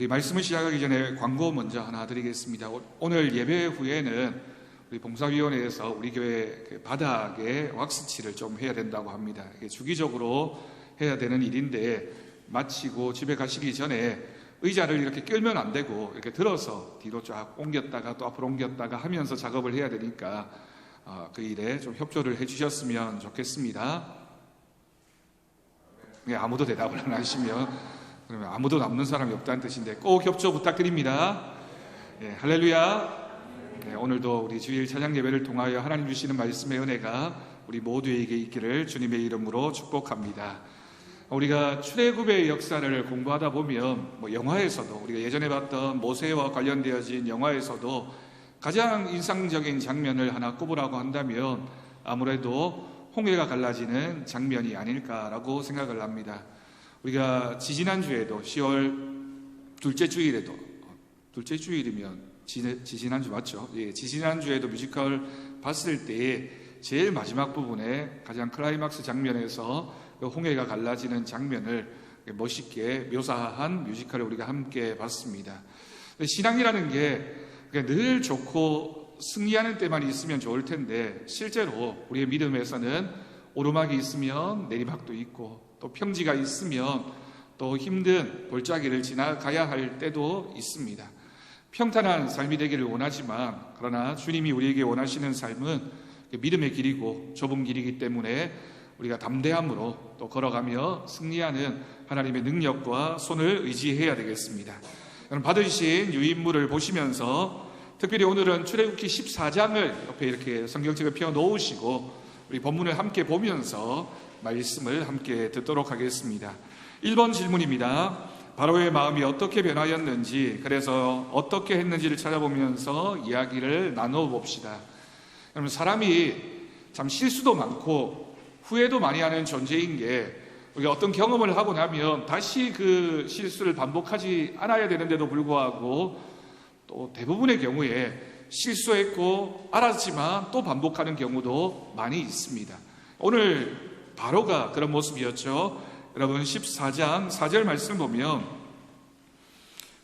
우리 말씀을 시작하기 전에 광고 먼저 하나 드리겠습니다. 오늘 예배 후에는 우리 봉사위원회에서 우리 교회 바닥에 왁스칠을 좀 해야 된다고 합니다. 이게 주기적으로 해야 되는 일인데 마치고 집에 가시기 전에 의자를 이렇게 끌면 안 되고 이렇게 들어서 뒤로 쫙 옮겼다가 또 앞으로 옮겼다가 하면서 작업을 해야 되니까 그 일에 좀 협조를 해주셨으면 좋겠습니다. 아무도 대답을 안 하시면 그러면 아무도 남는 사람이 없다는 뜻인데 꼭 협조 부탁드립니다. 할렐루야. 오늘도 우리 주일 찬양 예배를 통하여 하나님 주시는 말씀의 은혜가 우리 모두에게 있기를 주님의 이름으로 축복합니다. 우리가 출애굽의 역사를 공부하다 보면 영화에서도 우리가 예전에 봤던 모세와 관련되어진 영화에서도 가장 인상적인 장면을 하나 꼽으라고 한다면 아무래도 홍해가 갈라지는 장면이 아닐까라고 생각을 합니다. 우리가 지지난주에도 10월 둘째 주일에도 둘째 주일이면 지지난주 맞죠? 지지난주에도 뮤지컬 봤을 때 제일 마지막 부분에 가장 클라이막스 장면에서 홍해가 갈라지는 장면을 멋있게 묘사한 뮤지컬을 우리가 함께 봤습니다. 신앙이라는 게 늘 좋고 승리하는 때만 있으면 좋을 텐데 실제로 우리의 믿음에서는 오르막이 있으면 내리막도 있고 또 평지가 있으면 또 힘든 골짜기를 지나가야 할 때도 있습니다. 평탄한 삶이 되기를 원하지만 그러나 주님이 우리에게 원하시는 삶은 믿음의 길이고 좁은 길이기 때문에 우리가 담대함으로 또 걸어가며 승리하는 하나님의 능력과 손을 의지해야 되겠습니다. 여러분 받으신 유인물을 보시면서 특별히 오늘은 출애굽기 14장을 옆에 이렇게 성경책을 펴 놓으시고 우리 본문을 함께 보면서 말씀을 함께 듣도록 하겠습니다. 1번 질문입니다. 바로의 마음이 어떻게 변하였는지 그래서 어떻게 했는지를 찾아보면서 이야기를 나눠봅시다. 여러분 사람이 참 실수도 많고 후회도 많이 하는 존재인 게 우리가 어떤 경험을 하고 나면 다시 그 실수를 반복하지 않아야 되는데도 불구하고 또 대부분의 경우에 실수했고 알았지만 또 반복하는 경우도 많이 있습니다. 오늘 바로가 그런 모습이었죠. 여러분 14장 4절 말씀 보면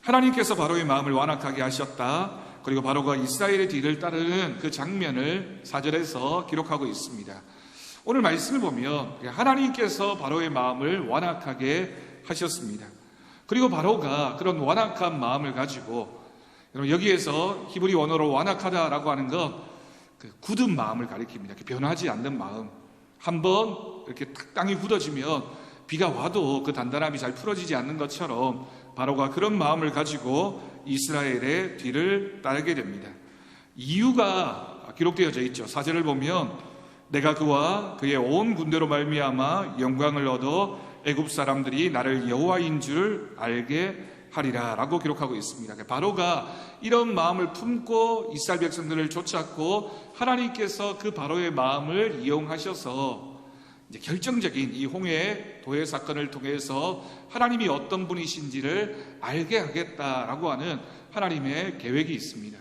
하나님께서 바로의 마음을 완악하게 하셨다. 그리고 바로가 이스라엘의 뒤를 따르는 그 장면을 4절에서 기록하고 있습니다. 오늘 말씀을 보면 하나님께서 바로의 마음을 완악하게 하셨습니다. 그리고 바로가 그런 완악한 마음을 가지고 여기에서 히브리 원어로 완악하다라고 하는 건 굳은 마음을 가리킵니다. 변하지 않는 마음. 한번 이렇게 땅이 굳어지면 비가 와도 그 단단함이 잘 풀어지지 않는 것처럼 바로가 그런 마음을 가지고 이스라엘의 뒤를 따르게 됩니다. 이유가 기록되어져 있죠. 4절을 보면 내가 그와 그의 온 군대로 말미암아 영광을 얻어 애굽 사람들이 나를 여호와인 줄 알게 하리라 라고 기록하고 있습니다. 바로가 이런 마음을 품고 이스라엘 백성들을 쫓았고 하나님께서 그 바로의 마음을 이용하셔서 이제 결정적인 이 홍해 도해 사건을 통해서 하나님이 어떤 분이신지를 알게 하겠다라고 하는 하나님의 계획이 있습니다.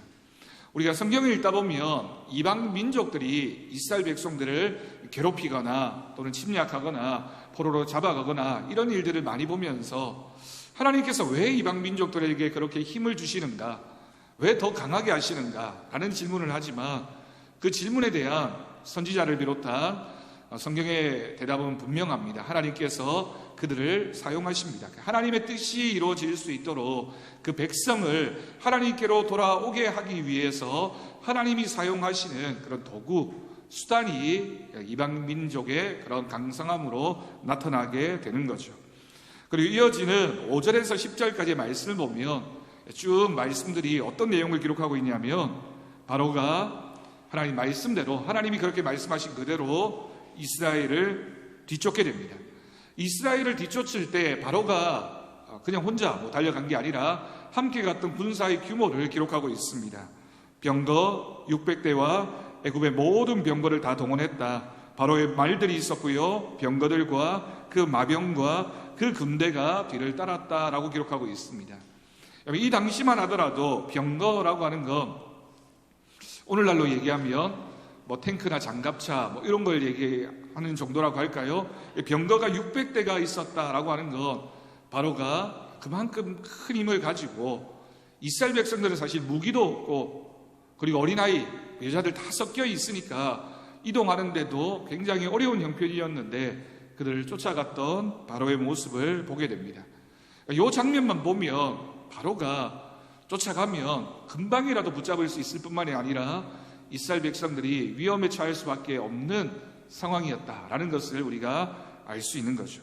우리가 성경을 읽다 보면 이방 민족들이 이스라엘 백성들을 괴롭히거나 또는 침략하거나 포로로 잡아가거나 이런 일들을 많이 보면서 하나님께서 왜 이방 민족들에게 그렇게 힘을 주시는가? 왜 더 강하게 하시는가? 라는 질문을 하지만 그 질문에 대한 선지자를 비롯한 성경의 대답은 분명합니다. 하나님께서 그들을 사용하십니다. 하나님의 뜻이 이루어질 수 있도록 그 백성을 하나님께로 돌아오게 하기 위해서 하나님이 사용하시는 그런 도구, 수단이 이방 민족의 그런 강성함으로 나타나게 되는 거죠. 그리고 이어지는 5절에서 10절까지의 말씀을 보면 쭉 말씀들이 어떤 내용을 기록하고 있냐면 바로가 하나님 말씀대로 하나님이 그렇게 말씀하신 그대로 이스라엘을 뒤쫓게 됩니다. 이스라엘을 뒤쫓을 때 바로가 그냥 혼자 달려간 게 아니라 함께 갔던 군사의 규모를 기록하고 있습니다. 병거 600대와 애굽의 모든 병거를 다 동원했다. 바로의 말들이 있었고요. 병거들과 그 마병과 그 군대가 뒤를 따랐다라고 기록하고 있습니다. 이 당시만 하더라도 병거라고 하는 건 오늘날로 얘기하면 탱크나 장갑차 이런 걸 얘기하는 정도라고 할까요? 병거가 600대가 있었다라고 하는 건 바로가 그만큼 큰 힘을 가지고 이스라엘 백성들은 사실 무기도 없고 그리고 어린아이, 여자들 다 섞여 있으니까 이동하는데도 굉장히 어려운 형편이었는데 그들을 쫓아갔던 바로의 모습을 보게 됩니다. 이 장면만 보면 바로가 쫓아가면 금방이라도 붙잡을 수 있을 뿐만이 아니라 이스라엘 백성들이 위험에 처할 수밖에 없는 상황이었다라는 것을 우리가 알 수 있는 거죠.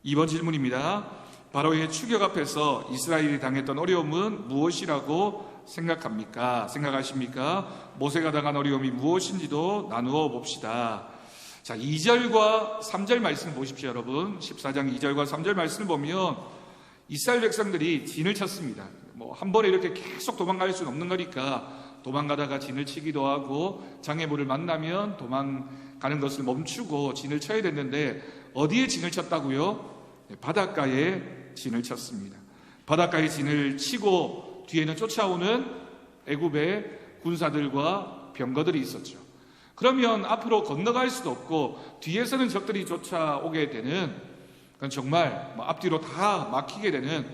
2번 질문입니다. 바로의 추격 앞에서 이스라엘이 당했던 어려움은 무엇이라고 생각하십니까? 모세가 당한 어려움이 무엇인지도 나누어 봅시다. 자, 2절과 3절 말씀을 보십시오, 여러분. 14장 2절과 3절 말씀을 보면 이스라엘 백성들이 진을 쳤습니다. 한 번에 이렇게 계속 도망갈 수는 없는 거니까 도망가다가 진을 치기도 하고 장애물을 만나면 도망가는 것을 멈추고 진을 쳐야 됐는데 어디에 진을 쳤다고요? 바닷가에 진을 쳤습니다. 바닷가에 진을 치고 뒤에는 쫓아오는 애굽의 군사들과 병거들이 있었죠. 그러면 앞으로 건너갈 수도 없고 뒤에서는 적들이 쫓아오게 되는, 그건 정말 앞뒤로 다 막히게 되는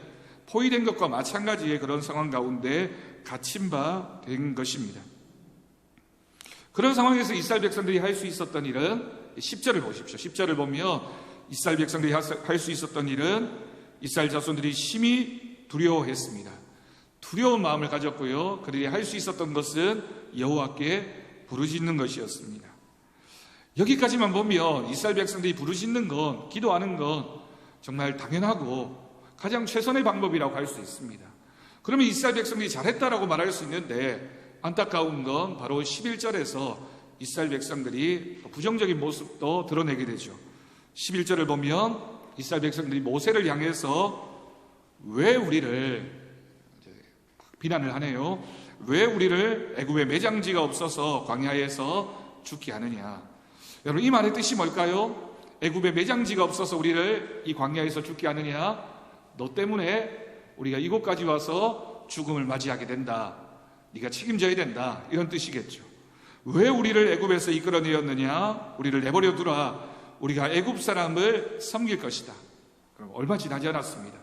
포위된 것과 마찬가지의 그런 상황 가운데 갇힌 바 된 것입니다. 그런 상황에서 이스라엘 백성들이 할 수 있었던 일은 10절을 보십시오. 10절을 보면 이스라엘 백성들이 할 수 있었던 일은 이스라엘 자손들이 심히 두려워했습니다. 두려운 마음을 가졌고요. 그들이 할 수 있었던 것은 여호와께 부르짖는 것이었습니다. 여기까지만 보면 이스라엘 백성들이 부르짖는 건, 기도하는 건 정말 당연하고 가장 최선의 방법이라고 할 수 있습니다. 그러면 이스라엘 백성들이 잘했다라고 말할 수 있는데 안타까운 건 바로 11절에서 이스라엘 백성들이 부정적인 모습도 드러내게 되죠. 11절을 보면 이스라엘 백성들이 모세를 향해서 왜 우리를 비난을 하네요. 왜 우리를 애굽에 매장지가 없어서 광야에서 죽게 하느냐. 여러분, 이 말의 뜻이 뭘까요? 애굽에 매장지가 없어서 우리를 이 광야에서 죽게 하느냐. 너 때문에 우리가 이곳까지 와서 죽음을 맞이하게 된다. 네가 책임져야 된다. 이런 뜻이겠죠. 왜 우리를 애굽에서 이끌어내었느냐. 우리를 내버려 두라. 우리가 애굽 사람을 섬길 것이다. 그럼 얼마 지나지 않았습니다.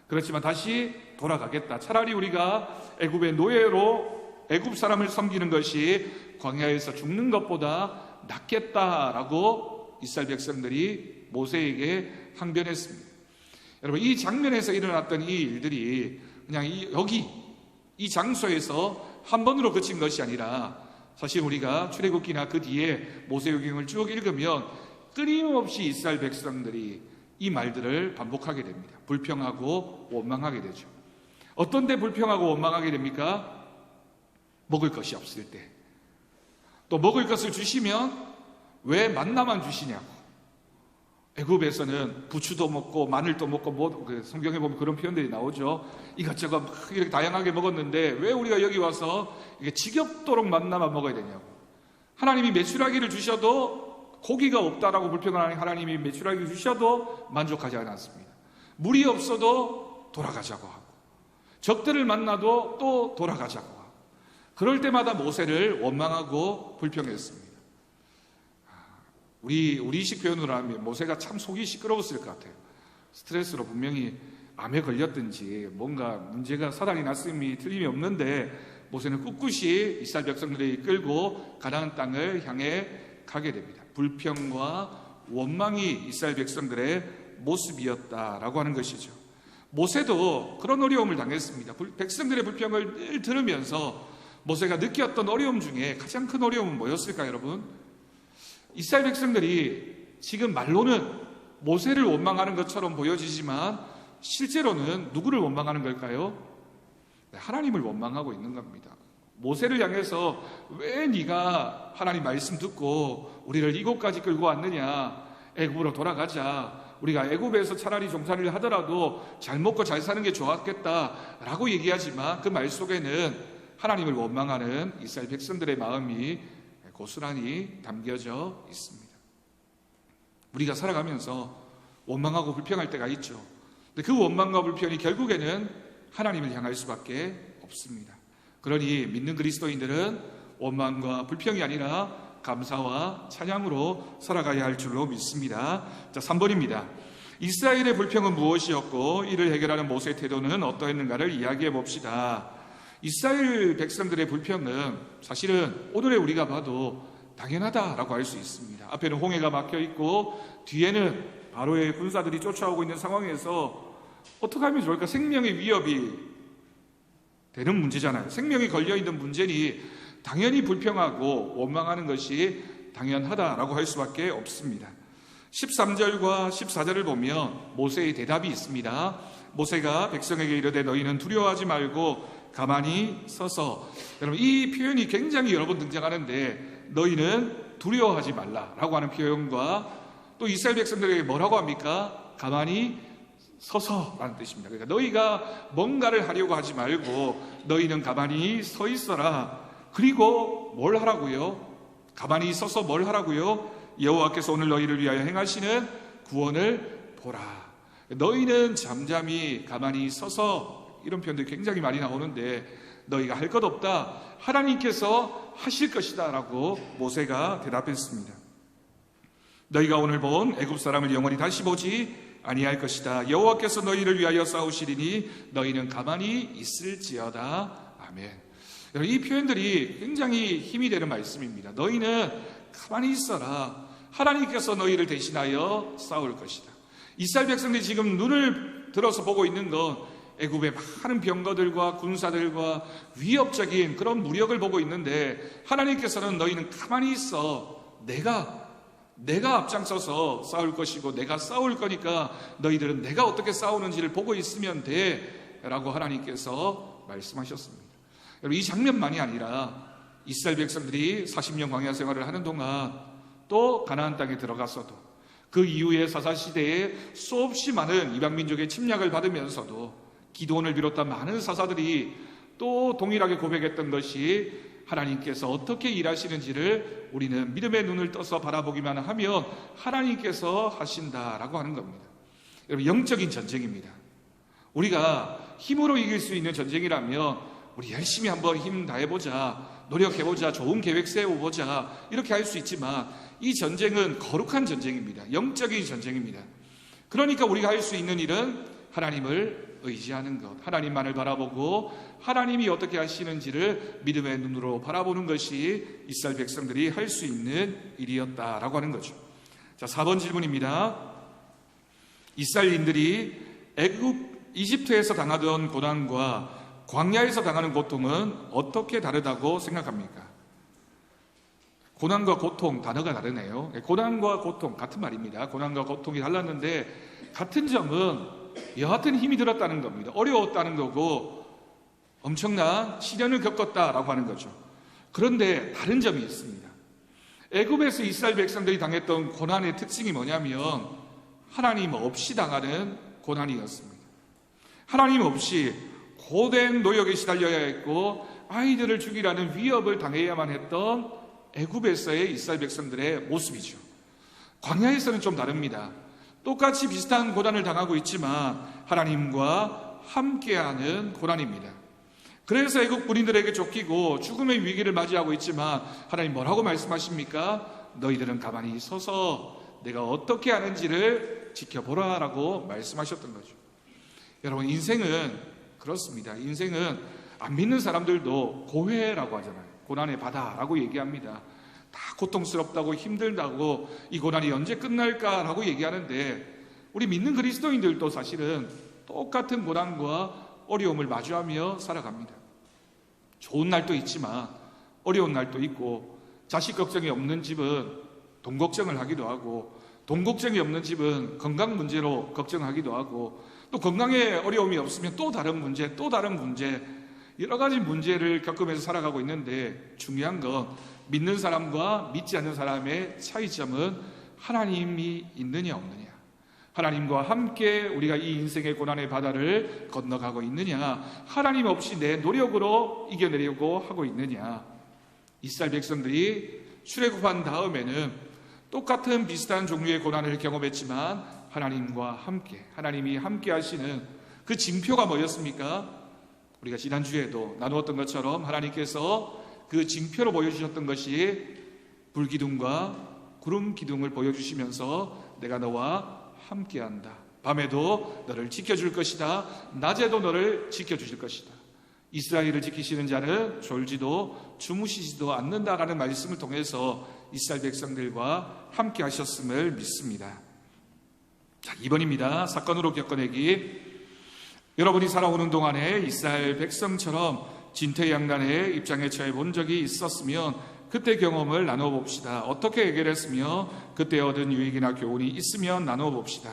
그렇지만 다시 돌아가겠다. 차라리 우리가 애굽의 노예로 애굽 사람을 섬기는 것이 광야에서 죽는 것보다 낫겠다라고 이스라엘 백성들이 모세에게 항변했습니다. 여러분, 이 장면에서 일어났던 이 일들이 그냥 이 장소에서 한 번으로 그친 것이 아니라 사실 우리가 출애굽기나 그 뒤에 모세오경을 쭉 읽으면 끊임없이 이스라엘 백성들이 이 말들을 반복하게 됩니다. 불평하고 원망하게 되죠. 어떤 때 불평하고 원망하게 됩니까? 먹을 것이 없을 때. 또 먹을 것을 주시면 왜 만나만 주시냐고. 애굽에서는 부추도 먹고 마늘도 먹고 성경에 보면 그런 표현들이 나오죠. 이것저것 이렇게 다양하게 먹었는데 왜 우리가 여기 와서 이게 지겹도록 만나만 먹어야 되냐고. 하나님이 메추라기를 주셔도 고기가 없다라고 불평을 하는 하나님이 메추라기를 주셔도 만족하지 않았습니다. 물이 없어도 돌아가자고 하고 적들을 만나도 또 돌아가자고 하고 그럴 때마다 모세를 원망하고 불평했습니다. 우리식 표현으로 하면 모세가 참 속이 시끄러웠을 것 같아요. 스트레스로 분명히 암에 걸렸든지 뭔가 문제가 사단이 났음이 틀림이 없는데 모세는 꿋꿋이 이스라엘 백성들을 이끌고 가나안 땅을 향해 가게 됩니다. 불평과 원망이 이스라엘 백성들의 모습이었다라고 하는 것이죠. 모세도 그런 어려움을 당했습니다. 백성들의 불평을 늘 들으면서 모세가 느꼈던 어려움 중에 가장 큰 어려움은 뭐였을까요, 여러분? 이스라엘 백성들이 지금 말로는 모세를 원망하는 것처럼 보여지지만 실제로는 누구를 원망하는 걸까요? 하나님을 원망하고 있는 겁니다. 모세를 향해서 왜 네가 하나님 말씀 듣고 우리를 이곳까지 끌고 왔느냐. 애굽으로 돌아가자. 우리가 애굽에서 차라리 종살이를 하더라도 잘 먹고 잘 사는 게 좋았겠다라고 얘기하지만 그 말 속에는 하나님을 원망하는 이스라엘 백성들의 마음이 고스란히 담겨져 있습니다. 우리가 살아가면서 원망하고 불평할 때가 있죠. 근데 그 원망과 불평이 결국에는 하나님을 향할 수밖에 없습니다. 그러니 믿는 그리스도인들은 원망과 불평이 아니라 감사와 찬양으로 살아가야 할 줄로 믿습니다. 자, 3번입니다. 이스라엘의 불평은 무엇이었고 이를 해결하는 모세의 태도는 어떠했는가를 이야기해 봅시다. 이스라엘 백성들의 불평은 사실은 오늘의 우리가 봐도 당연하다라고 할 수 있습니다. 앞에는 홍해가 막혀 있고 뒤에는 바로의 군사들이 쫓아오고 있는 상황에서 어떻게 하면 좋을까? 생명의 위협이 되는 문제잖아요. 생명이 걸려있는 문제니 당연히 불평하고 원망하는 것이 당연하다라고 할 수밖에 없습니다. 13절과 14절을 보면 모세의 대답이 있습니다. 모세가 백성에게 이르되 너희는 두려워하지 말고 가만히 서서, 여러분 이 표현이 굉장히 여러 번 등장하는데 너희는 두려워하지 말라라고 하는 표현과 또 이스라엘 백성들에게 뭐라고 합니까? 가만히 서서라는 뜻입니다. 그러니까 너희가 뭔가를 하려고 하지 말고 너희는 가만히 서 있어라. 그리고 뭘 하라고요? 가만히 서서 뭘 하라고요? 여호와께서 오늘 너희를 위하여 행하시는 구원을 보라. 너희는 잠잠히 가만히 서서, 이런 표현들이 굉장히 많이 나오는데 너희가 할 것 없다, 하나님께서 하실 것이다 라고 모세가 대답했습니다. 너희가 오늘 본 애굽 사람을 영원히 다시 보지 아니할 것이다. 여호와께서 너희를 위하여 싸우시리니 너희는 가만히 있을지어다. 아멘. 여러분 이 표현들이 굉장히 힘이 되는 말씀입니다. 너희는 가만히 있어라. 하나님께서 너희를 대신하여 싸울 것이다. 이스라엘 백성들이 지금 눈을 들어서 보고 있는 건 애굽의 많은 병거들과 군사들과 위협적인 그런 무력을 보고 있는데 하나님께서는 너희는 가만히 있어. 내가 앞장서서 싸울 것이고 내가 싸울 거니까 너희들은 내가 어떻게 싸우는지를 보고 있으면 돼 라고 하나님께서 말씀하셨습니다. 여러분 이 장면만이 아니라 이스라엘 백성들이 40년 광야 생활을 하는 동안 또 가나안 땅에 들어갔어도 그 이후에 사사시대에 수없이 많은 이방민족의 침략을 받으면서도 기드온을 비롯한 많은 사사들이 또 동일하게 고백했던 것이 하나님께서 어떻게 일하시는지를 우리는 믿음의 눈을 떠서 바라보기만 하면 하나님께서 하신다라고 하는 겁니다. 여러분 영적인 전쟁입니다. 우리가 힘으로 이길 수 있는 전쟁이라면 우리 열심히 한번 힘 다해보자, 노력해보자, 좋은 계획 세워보자 이렇게 할 수 있지만 이 전쟁은 거룩한 전쟁입니다. 영적인 전쟁입니다. 그러니까 우리가 할 수 있는 일은 하나님을 의지하는 것, 하나님만을 바라보고 하나님이 어떻게 하시는지를 믿음의 눈으로 바라보는 것이 이스라엘 백성들이 할 수 있는 일이었다라고 하는 거죠. 자, 4번 질문입니다. 이스라엘인들이 이집트에서 당하던 고난과 광야에서 당하는 고통은 어떻게 다르다고 생각합니까? 고난과 고통, 단어가 다르네요. 고난과 고통, 같은 말입니다. 고난과 고통이 달랐는데 같은 점은 여하튼 힘이 들었다는 겁니다. 어려웠다는 거고 엄청난 시련을 겪었다라고 하는 거죠. 그런데 다른 점이 있습니다. 애굽에서 이스라엘 백성들이 당했던 고난의 특징이 뭐냐면 하나님 없이 당하는 고난이었습니다. 하나님 없이 고된 노역에 시달려야 했고 아이들을 죽이라는 위협을 당해야만 했던 애굽에서의 이스라엘 백성들의 모습이죠. 광야에서는 좀 다릅니다. 똑같이 비슷한 고난을 당하고 있지만 하나님과 함께하는 고난입니다. 그래서 애국 군인들에게 쫓기고 죽음의 위기를 맞이하고 있지만 하나님 뭐라고 말씀하십니까? 너희들은 가만히 서서 내가 어떻게 하는지를 지켜보라 라고 말씀하셨던 거죠. 여러분 인생은 그렇습니다. 인생은 안 믿는 사람들도 고해라고 하잖아요. 고난의 바다라고 얘기합니다. 다 고통스럽다고 힘들다고 이 고난이 언제 끝날까라고 얘기하는데 우리 믿는 그리스도인들도 사실은 똑같은 고난과 어려움을 마주하며 살아갑니다. 좋은 날도 있지만 어려운 날도 있고 자식 걱정이 없는 집은 돈 걱정을 하기도 하고 돈 걱정이 없는 집은 건강 문제로 걱정하기도 하고 또 건강에 어려움이 없으면 또 다른 문제 여러 가지 문제를 겪으면서 살아가고 있는데 중요한 건 믿는 사람과 믿지 않는 사람의 차이점은 하나님이 있느냐 없느냐, 하나님과 함께 우리가 이 인생의 고난의 바다를 건너가고 있느냐, 하나님 없이 내 노력으로 이겨내려고 하고 있느냐. 이스라엘 백성들이 출애굽한 다음에는 똑같은 비슷한 종류의 고난을 경험했지만 하나님과 함께, 하나님이 함께 하시는 그 징표가 뭐였습니까? 우리가 지난주에도 나누었던 것처럼 하나님께서 그 징표로 보여주셨던 것이 불기둥과 구름 기둥을 보여주시면서 내가 너와 함께한다, 밤에도 너를 지켜줄 것이다. 낮에도 너를 지켜주실 것이다. 이스라엘을 지키시는 자는 졸지도 주무시지도 않는다라는 말씀을 통해서 이스라엘 백성들과 함께 하셨음을 믿습니다. 자, 2번입니다. 사건으로 겪어내기. 여러분이 살아오는 동안에 이스라엘 백성처럼 진퇴양난의 입장에 처해 본 적이 있었으면 그때 경험을 나눠 봅시다. 어떻게 해결했으며 그때 얻은 유익이나 교훈이 있으면 나눠 봅시다.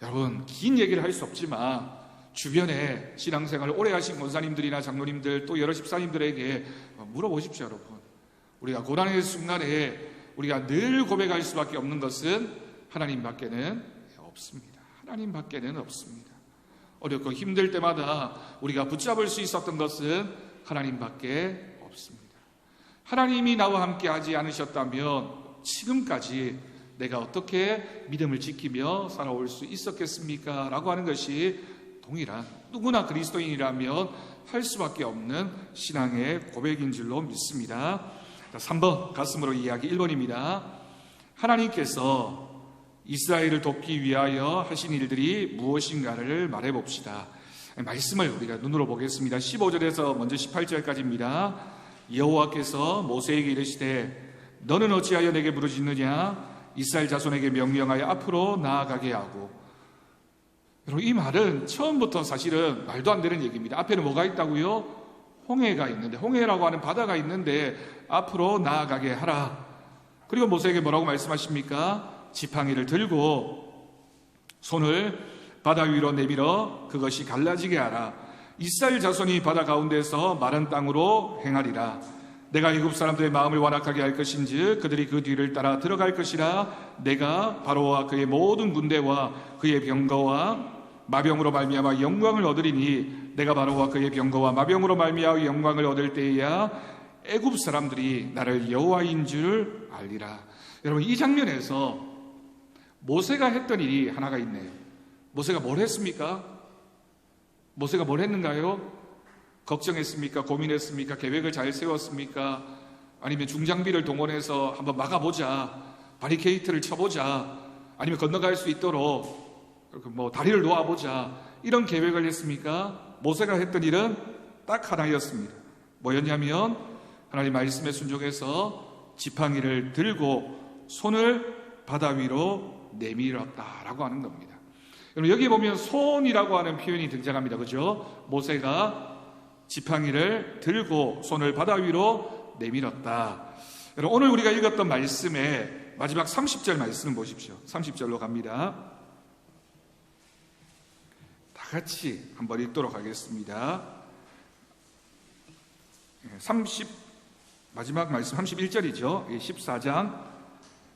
여러분, 긴 얘기를 할 수 없지만 주변에 신앙생활을 오래 하신 권사님들이나 장로님들 또 여러 집사님들에게 물어보십시오. 여러분, 우리가 고난의 순간에 우리가 늘 고백할 수밖에 없는 것은 하나님밖에는 없습니다. 하나님밖에는 없습니다. 어렵고 힘들 때마다 우리가 붙잡을 수 있었던 것은 하나님밖에 없습니다. 하나님이 나와 함께 하지 않으셨다면 지금까지 내가 어떻게 믿음을 지키며 살아올 수 있었겠습니까? 라고 하는 것이 동일한, 누구나 그리스도인이라면 할 수밖에 없는 신앙의 고백인 줄로 믿습니다. 3번, 가슴으로 이야기 1번입니다. 하나님께서 이스라엘을 돕기 위하여 하신 일들이 무엇인가를 말해봅시다. 말씀을 우리가 눈으로 보겠습니다. 15절에서 먼저 18절까지입니다. 여호와께서 모세에게 이르시되 너는 어찌하여 내게 부르짖느냐? 이스라엘 자손에게 명령하여 앞으로 나아가게 하고. 여러분, 이 말은 처음부터 사실은 말도 안 되는 얘기입니다. 앞에는 뭐가 있다고요? 홍해가 있는데, 홍해라고 하는 바다가 있는데 앞으로 나아가게 하라. 그리고 모세에게 뭐라고 말씀하십니까? 지팡이를 들고 손을 바다 위로 내밀어 그것이 갈라지게 하라. 이스라엘 자손이 바다 가운데서 마른 땅으로 행하리라. 내가 애굽 사람들의 마음을 완악하게 할 것인즉 그들이 그 뒤를 따라 들어갈 것이라. 내가 바로와 그의 모든 군대와 그의 병거와 마병으로 말미암아 영광을 얻으리니 내가 바로와 그의 병거와 마병으로 말미암아 영광을 얻을 때에야 애굽 사람들이 나를 여호와인 줄 알리라. 여러분, 이 장면에서 모세가 했던 일이 하나가 있네요. 모세가 뭘 했습니까? 모세가 뭘 했는가요? 걱정했습니까? 고민했습니까? 계획을 잘 세웠습니까? 아니면 중장비를 동원해서 한번 막아보자, 바리케이트를 쳐보자, 아니면 건너갈 수 있도록 다리를 놓아보자, 이런 계획을 했습니까? 모세가 했던 일은 딱 하나였습니다. 뭐였냐면 하나님 말씀에 순종해서 지팡이를 들고 손을 바다 위로 내밀었다라고 하는 겁니다. 여기 보면 손이라고 하는 표현이 등장합니다. 그죠? 모세가 지팡이를 들고 손을 바다 위로 내밀었다. 여러분, 오늘 우리가 읽었던 말씀의 마지막 30절 말씀 보십시오. 30절로 갑니다. 다 같이 한번 읽도록 하겠습니다. 마지막 말씀 31절이죠. 14장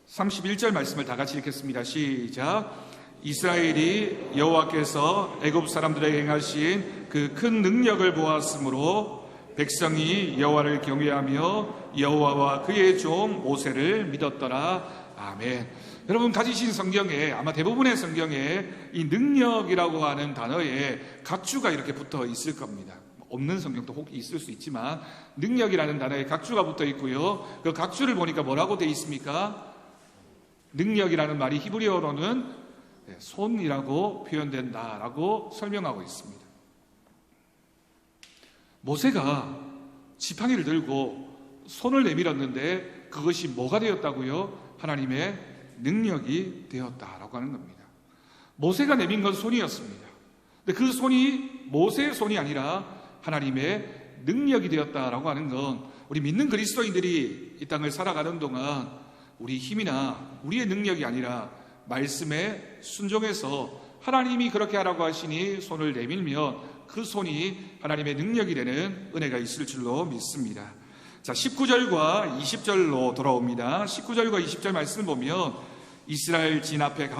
31절 말씀을 다 같이 읽겠습니다. 시작. 이스라엘이 여호와께서 애굽 사람들에게 행하신 그 큰 능력을 보았으므로 백성이 여호와를 경외하며 여호와와 그의 종 모세를 믿었더라. 아멘. 여러분, 가지신 성경에 아마 대부분의 성경에 이 능력이라고 하는 단어에 각주가 이렇게 붙어 있을 겁니다. 없는 성경도 혹 있을 수 있지만 능력이라는 단어에 각주가 붙어 있고요. 그 각주를 보니까 뭐라고 돼 있습니까? 능력이라는 말이 히브리어로는 손이라고 표현된다라고 설명하고 있습니다. 모세가 지팡이를 들고 손을 내밀었는데 그것이 뭐가 되었다고요? 하나님의 능력이 되었다라고 하는 겁니다. 모세가 내민 건 손이었습니다. 근데 그 손이 모세의 손이 아니라 하나님의 능력이 되었다라고 하는 건 우리 믿는 그리스도인들이 이 땅을 살아가는 동안 우리 힘이나 우리의 능력이 아니라 말씀에 순종해서 하나님이 그렇게 하라고 하시니 손을 내밀면 그 손이 하나님의 능력이 되는 은혜가 있을 줄로 믿습니다. 자, 19절과 20절로 돌아옵니다. 19절과 20절 말씀을 보면 이스라엘 진 앞에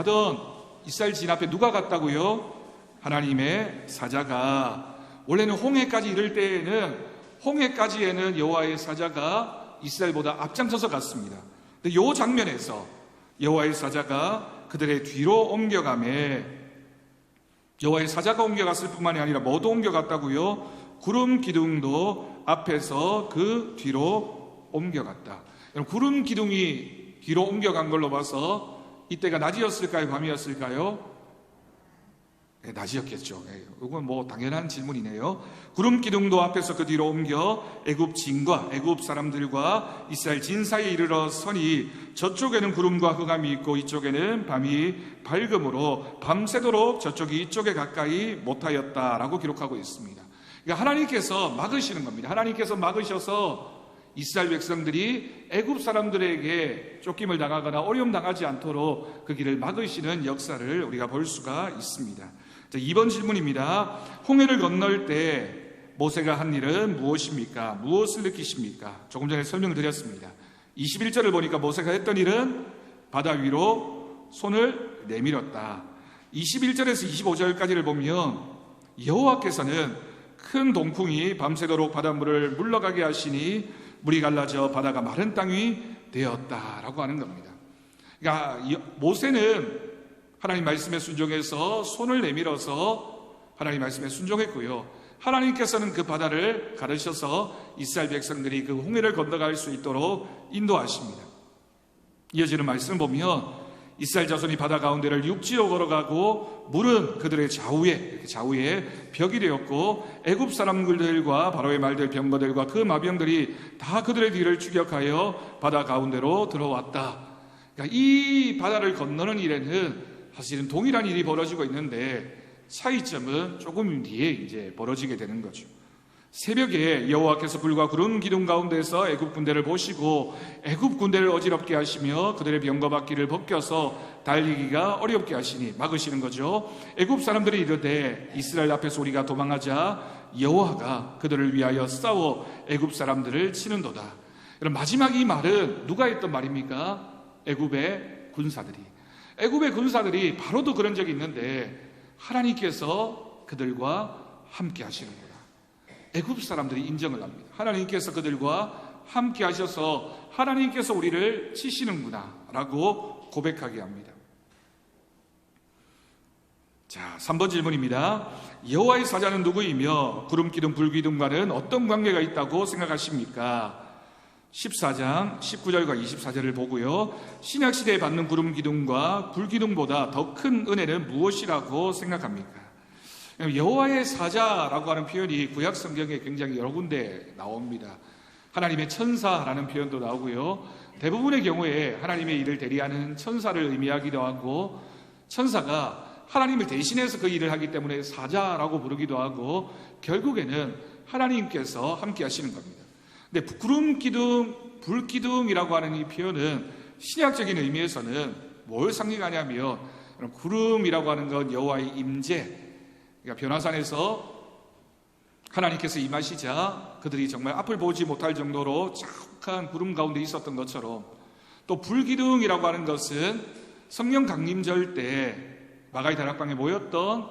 누가 갔다고요? 하나님의 사자가. 원래는 홍해까지 이를 때에는 홍해까지에는 여호와의 사자가 이스라엘보다 앞장서서 갔습니다. 근데 이 장면에서 여호와의 사자가 그들의 뒤로 옮겨가매 여호와의 사자가 옮겨갔을 뿐만이 아니라 뭐도 옮겨갔다고요? 구름 기둥도 앞에서 그 뒤로 옮겨갔다. 구름 기둥이 뒤로 옮겨간 걸로 봐서 이때가 낮이었을까요? 밤이었을까요? 낮이었겠죠. 이건 뭐 당연한 질문이네요. 구름 기둥도 앞에서 그 뒤로 옮겨 애굽 진과 애굽 사람들과 이스라엘 진 사이에 이르러 서니 저쪽에는 구름과 흑암이 있고 이쪽에는 밤이 밝음으로 밤새도록 저쪽이 이쪽에 가까이 못하였다라고 기록하고 있습니다. 그러니까 하나님께서 막으시는 겁니다. 하나님께서 막으셔서 이스라엘 백성들이 애굽 사람들에게 쫓김을 당하거나 어려움 당하지 않도록 그 길을 막으시는 역사를 우리가 볼 수가 있습니다. 자, 2번 질문입니다. 홍해를 건널 때 모세가 한 일은 무엇입니까? 무엇을 느끼십니까? 조금 전에 설명을 드렸습니다. 21절을 보니까 모세가 했던 일은 바다 위로 손을 내밀었다. 21절에서 25절까지를 보면 여호와께서는 큰 동풍이 밤새도록 바닷물을 물러가게 하시니 물이 갈라져 바다가 마른 땅이 되었다라고 하는 겁니다. 그러니까 모세는 하나님 말씀에 순종해서 손을 내밀어서 하나님 말씀에 순종했고요. 하나님께서는 그 바다를 가르셔서 이스라엘 백성들이 그 홍해를 건너갈 수 있도록 인도하십니다. 이어지는 말씀을 보면 이스라엘 자손이 바다 가운데를 육지로 걸어가고 물은 그들의 좌우에 벽이 되었고 애굽 사람들과 바로의 말들 병거들과 그 마병들이 다 그들의 뒤를 추격하여 바다 가운데로 들어왔다. 그러니까 이 바다를 건너는 일에는 사실은 동일한 일이 벌어지고 있는데 차이점은 조금 뒤에 이제 벌어지게 되는 거죠. 새벽에 여호와께서 불과 구름 기둥 가운데서 애굽 군대를 보시고 애굽 군대를 어지럽게 하시며 그들의 병거바퀴를 벗겨서 달리기가 어렵게 하시니 막으시는 거죠. 애굽 사람들이 이르되 이스라엘 앞에서 우리가 도망하자 여호와가 그들을 위하여 싸워 애굽 사람들을 치는도다. 그럼 마지막 이 말은 누가 했던 말입니까? 애굽의 군사들이 바로도 그런 적이 있는데 하나님께서 그들과 함께 하시는 거다. 애굽 사람들이 인정을 합니다. 하나님께서 그들과 함께 하셔서 하나님께서 우리를 치시는구나 라고 고백하게 합니다. 자, 3번 질문입니다. 여호와의 사자는 누구이며 구름기둥 불기둥과는 어떤 관계가 있다고 생각하십니까? 14장 19절과 24절을 보고요. 신약시대에 받는 구름기둥과 불기둥보다 더 큰 은혜는 무엇이라고 생각합니까? 여호와의 사자라고 하는 표현이 구약 성경에 굉장히 여러 군데 나옵니다. 하나님의 천사라는 표현도 나오고요. 대부분의 경우에 하나님의 일을 대리하는 천사를 의미하기도 하고 천사가 하나님을 대신해서 그 일을 하기 때문에 사자라고 부르기도 하고 결국에는 하나님께서 함께 하시는 겁니다. 근데 구름기둥, 불기둥이라고 하는 이 표현은 신약적인 의미에서는 뭘 상징하냐면 구름이라고 하는 건 여호와의 임재, 그러니까 변화산에서 하나님께서 임하시자 그들이 정말 앞을 보지 못할 정도로 자욱한 구름 가운데 있었던 것처럼 또 불기둥이라고 하는 것은 성령 강림절 때 마가의 다락방에 모였던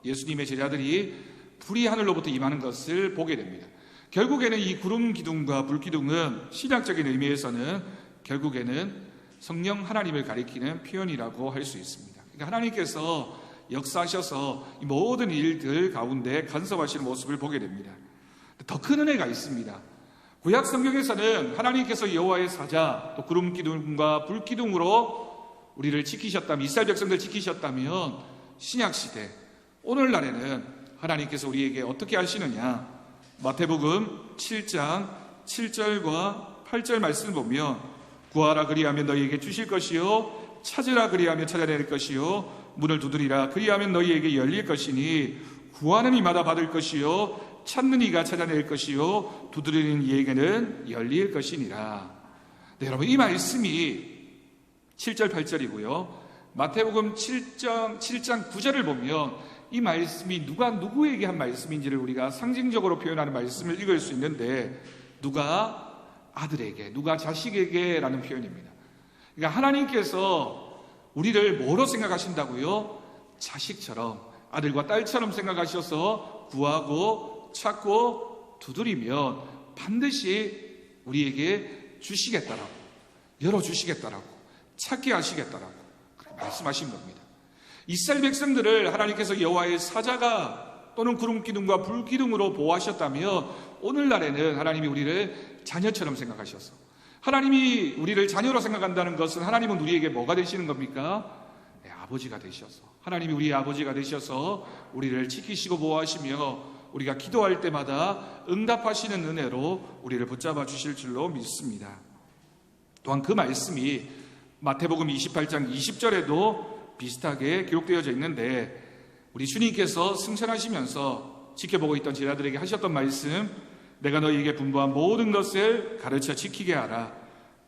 예수님의 제자들이 불이 하늘로부터 임하는 것을 보게 됩니다. 결국에는 이 구름 기둥과 불 기둥은 신약적인 의미에서는 결국에는 성령 하나님을 가리키는 표현이라고 할 수 있습니다. 그러니까 하나님께서 역사하셔서 이 모든 일들 가운데 간섭하시는 모습을 보게 됩니다. 더 큰 은혜가 있습니다. 구약 성경에서는 하나님께서 여호와의 사자, 또 구름 기둥과 불 기둥으로 우리를 지키셨다면, 이스라엘 백성들 지키셨다면 신약 시대 오늘날에는 하나님께서 우리에게 어떻게 하시느냐? 마태복음 7장 7절과 8절 말씀을 보면 구하라 그리하면 너희에게 주실 것이요 찾으라 그리하면 찾아낼 것이요 문을 두드리라 그리하면 너희에게 열릴 것이니 구하는 이마다 받을 것이요 찾는 이가 찾아낼 것이요 두드리는 이에게는 열릴 것이니라. 네, 여러분 이 말씀이 7절 8절이고요. 마태복음 7장 9절을 보면 이 말씀이 누가 누구에게 한 말씀인지를 우리가 상징적으로 표현하는 말씀을 읽을 수 있는데 누가 아들에게, 누가 자식에게 라는 표현입니다. 그러니까 하나님께서 우리를 뭐로 생각하신다고요? 자식처럼, 아들과 딸처럼 생각하셔서 구하고 찾고 두드리면 반드시 우리에게 주시겠다라고, 열어주시겠다라고, 찾게 하시겠다라고 그렇게 말씀하신 겁니다. 이스라엘 백성들을 하나님께서 여호와의 사자가 또는 구름 기둥과 불 기둥으로 보호하셨다면 오늘날에는 하나님이 우리를 자녀처럼 생각하셔서, 하나님이 우리를 자녀로 생각한다는 것은 하나님은 우리에게 뭐가 되시는 겁니까? 네, 아버지가 되셔서, 하나님이 우리의 아버지가 되셔서 우리를 지키시고 보호하시며 우리가 기도할 때마다 응답하시는 은혜로 우리를 붙잡아 주실 줄로 믿습니다. 또한 그 말씀이 마태복음 28장 20절에도 비슷하게 기록되어져 있는데, 우리 주님께서 승천하시면서 지켜보고 있던 제자들에게 하셨던 말씀, 내가 너희에게 분부한 모든 것을 가르쳐 지키게 하라.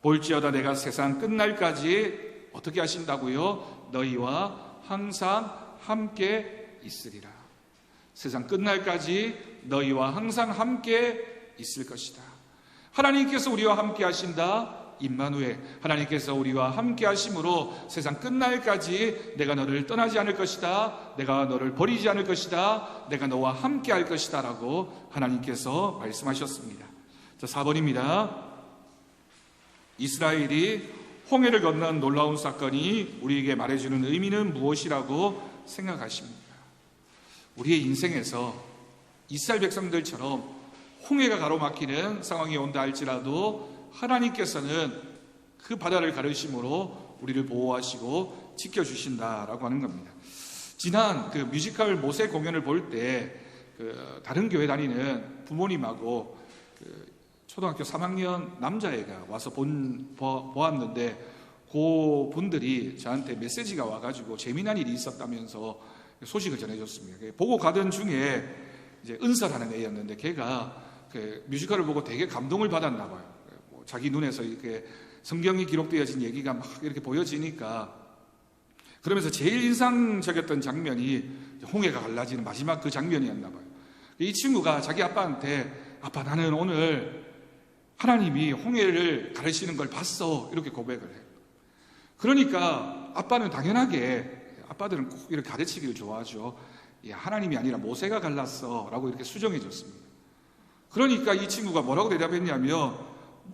볼지어다 내가 세상 끝날까지 어떻게 하신다고요? 너희와 항상 함께 있으리라. 세상 끝날까지 너희와 항상 함께 있을 것이다. 하나님께서 우리와 함께 하신다. 임마누엘, 하나님께서 우리와 함께 하심으로 세상 끝날까지 내가 너를 떠나지 않을 것이다, 내가 너를 버리지 않을 것이다, 내가 너와 함께 할 것이다 라고 하나님께서 말씀하셨습니다. 자, 4번입니다. 이스라엘이 홍해를 건넌 놀라운 사건이 우리에게 말해주는 의미는 무엇이라고 생각하십니까? 우리의 인생에서 이스라엘 백성들처럼 홍해가 가로막히는 상황이 온다 할지라도 하나님께서는 그 바다를 가르심으로 우리를 보호하시고 지켜주신다라고 하는 겁니다. 지난 그 뮤지컬 모세 공연을 볼 때 다른 교회 다니는 부모님하고 초등학교 3학년 남자애가 와서 보았는데, 그 분들이 저한테 메시지가 와가지고 재미난 일이 있었다면서 소식을 전해줬습니다. 보고 가던 중에 이제 은설하는 애였는데, 걔가 그 뮤지컬을 보고 되게 감동을 받았나 봐요. 자기 눈에서 이렇게 성경이 기록되어진 얘기가 막 이렇게 보여지니까, 그러면서 제일 인상적이었던 장면이 홍해가 갈라지는 마지막 그 장면이었나 봐요. 이 친구가 자기 아빠한테, 아빠 나는 오늘 하나님이 홍해를 가르치는 걸 봤어, 이렇게 고백을 해요. 그러니까 아빠는 당연하게, 아빠들은 꼭 이렇게 가르치기를 좋아하죠. 하나님이 아니라 모세가 갈랐어 라고 이렇게 수정해 줬습니다. 그러니까 이 친구가 뭐라고 대답했냐면,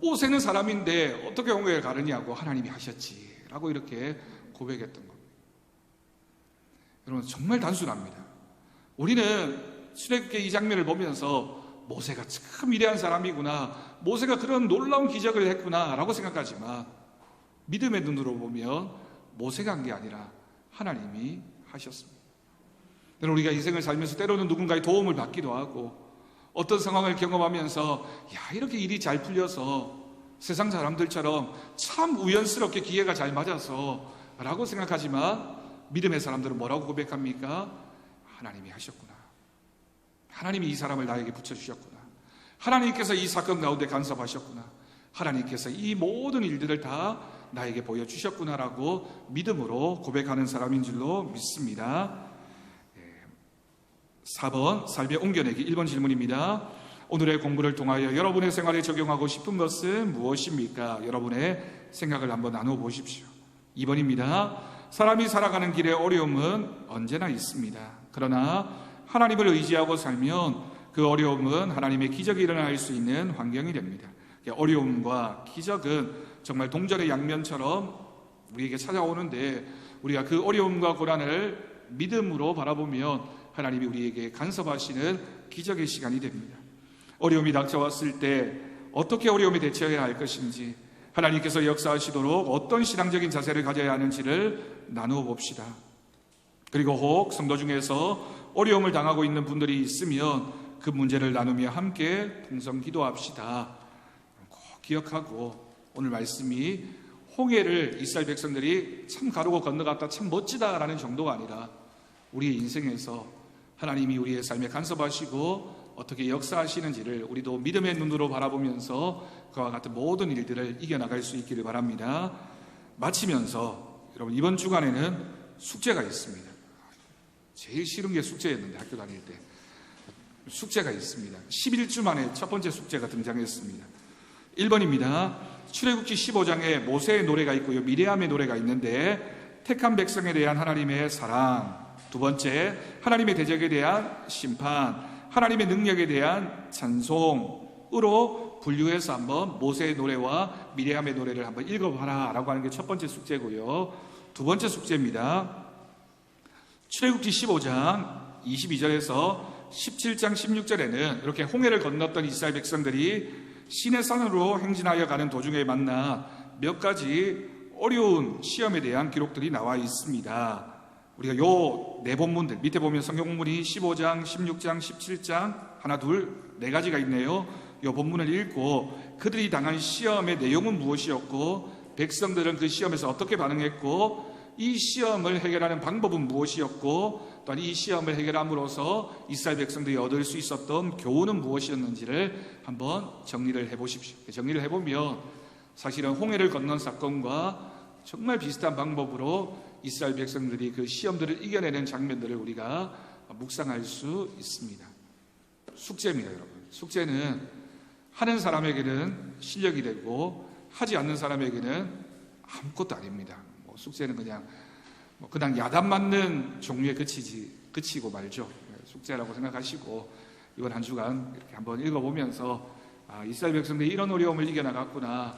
모세는 사람인데 어떻게 홍해를 가르냐고, 하나님이 하셨지 라고 이렇게 고백했던 겁니다. 여러분, 정말 단순합니다. 우리는 출애굽기 이 장면을 보면서 모세가 참 위대한 사람이구나, 모세가 그런 놀라운 기적을 했구나 라고 생각하지만, 믿음의 눈으로 보면 모세가 한 게 아니라 하나님이 하셨습니다. 우리가 인생을 살면서 때로는 누군가의 도움을 받기도 하고, 어떤 상황을 경험하면서 이렇게 일이 잘 풀려서 세상 사람들처럼 참 우연스럽게 기회가 잘 맞아서 라고 생각하지만, 믿음의 사람들은 뭐라고 고백합니까? 하나님이 하셨구나, 하나님이 이 사람을 나에게 붙여주셨구나, 하나님께서 이 사건 가운데 간섭하셨구나, 하나님께서 이 모든 일들을 다 나에게 보여주셨구나라고 믿음으로 고백하는 사람인 줄로 믿습니다. 4번 삶의 옮겨내기 1번 질문입니다. 오늘의 공부를 통하여 여러분의 생활에 적용하고 싶은 것은 무엇입니까? 여러분의 생각을 한번 나누어 보십시오. 2번입니다. 사람이 살아가는 길에 어려움은 언제나 있습니다. 그러나 하나님을 의지하고 살면 그 어려움은 하나님의 기적이 일어날 수 있는 환경이 됩니다. 어려움과 기적은 정말 동전의 양면처럼 우리에게 찾아오는데, 우리가 그 어려움과 고난을 믿음으로 바라보면 하나님이 우리에게 간섭하시는 기적의 시간이 됩니다. 어려움이 닥쳐왔을 때 어떻게 어려움에 대처해야 할 것인지, 하나님께서 역사하시도록 어떤 신앙적인 자세를 가져야 하는지를 나누어 봅시다. 그리고 혹 성도 중에서 어려움을 당하고 있는 분들이 있으면 그 문제를 나누며 함께 동성 기도합시다. 꼭 기억하고, 오늘 말씀이 홍해를 이스라엘 백성들이 참 가르고 건너갔다 참 멋지다라는 정도가 아니라, 우리의 인생에서 하나님이 우리의 삶에 간섭하시고 어떻게 역사하시는지를 우리도 믿음의 눈으로 바라보면서 그와 같은 모든 일들을 이겨나갈 수 있기를 바랍니다. 마치면서 여러분, 이번 주간에는 숙제가 있습니다. 제일 싫은 게 숙제였는데, 학교 다닐 때 숙제가 있습니다. 11주 만에 첫 번째 숙제가 등장했습니다. 1번입니다. 출애굽기 15장에 모세의 노래가 있고요, 미리암의 노래가 있는데, 택한 백성에 대한 하나님의 사랑, 두 번째, 하나님의 대적에 대한 심판, 하나님의 능력에 대한 찬송으로 분류해서 한번 모세의 노래와 미리암의 노래를 한번 읽어봐라 라고 하는 게 첫 번째 숙제고요. 두 번째 숙제입니다. 출애굽기 15장 22절에서 17장 16절에는 이렇게 홍해를 건넜던 이스라엘 백성들이 시내산으로 행진하여 가는 도중에 만나 몇 가지 어려운 시험에 대한 기록들이 나와 있습니다. 우리가 요 네 본문들 밑에 보면 성경문이 15장, 16장, 17장 하나, 둘, 네 가지가 있네요. 요 본문을 읽고 그들이 당한 시험의 내용은 무엇이었고 백성들은 그 시험에서 어떻게 반응했고 이 시험을 해결하는 방법은 무엇이었고 또한 이 시험을 해결함으로써 이스라엘 백성들이 얻을 수 있었던 교훈은 무엇이었는지를 한번 정리를 해보십시오. 정리를 해보면 사실은 홍해를 건넌 사건과 정말 비슷한 방법으로 이스라엘 백성들이 그 시험들을 이겨내는 장면들을 우리가 묵상할 수 있습니다. 숙제입니다, 여러분. 숙제는 하는 사람에게는 실력이 되고 하지 않는 사람에게는 아무것도 아닙니다. 숙제는 그냥 야단 맞는 종류에 그치고 말죠. 숙제라고 생각하시고 이번 한 주간 이렇게 한번 읽어보면서 이스라엘 백성들이 이런 어려움을 이겨나갔구나.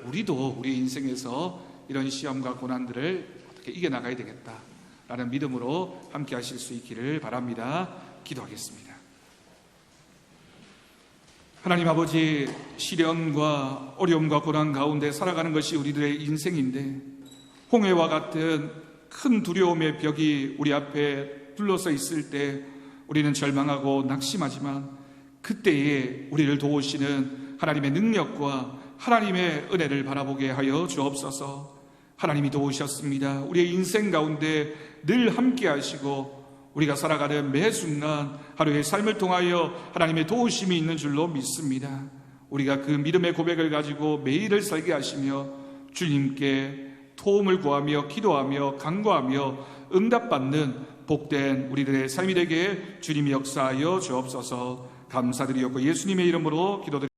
우리도 우리 인생에서 이런 시험과 고난들을 어떻게 이겨나가야 되겠다라는 믿음으로 함께 하실 수 있기를 바랍니다. 기도하겠습니다. 하나님 아버지, 시련과 어려움과 고난 가운데 살아가는 것이 우리들의 인생인데 홍해와 같은 큰 두려움의 벽이 우리 앞에 둘러서 있을 때 우리는 절망하고 낙심하지만 그때에 우리를 도우시는 하나님의 능력과 하나님의 은혜를 바라보게 하여 주옵소서. 하나님이 도우셨습니다. 우리의 인생 가운데 늘 함께 하시고 우리가 살아가는 매 순간 하루의 삶을 통하여 하나님의 도우심이 있는 줄로 믿습니다. 우리가 그 믿음의 고백을 가지고 매일을 살게 하시며 주님께 도움을 구하며 기도하며 간구하며 응답받는 복된 우리들의 삶이 되게 주님이 역사하여 주옵소서. 감사드리옵고 예수님의 이름으로 기도드립니다.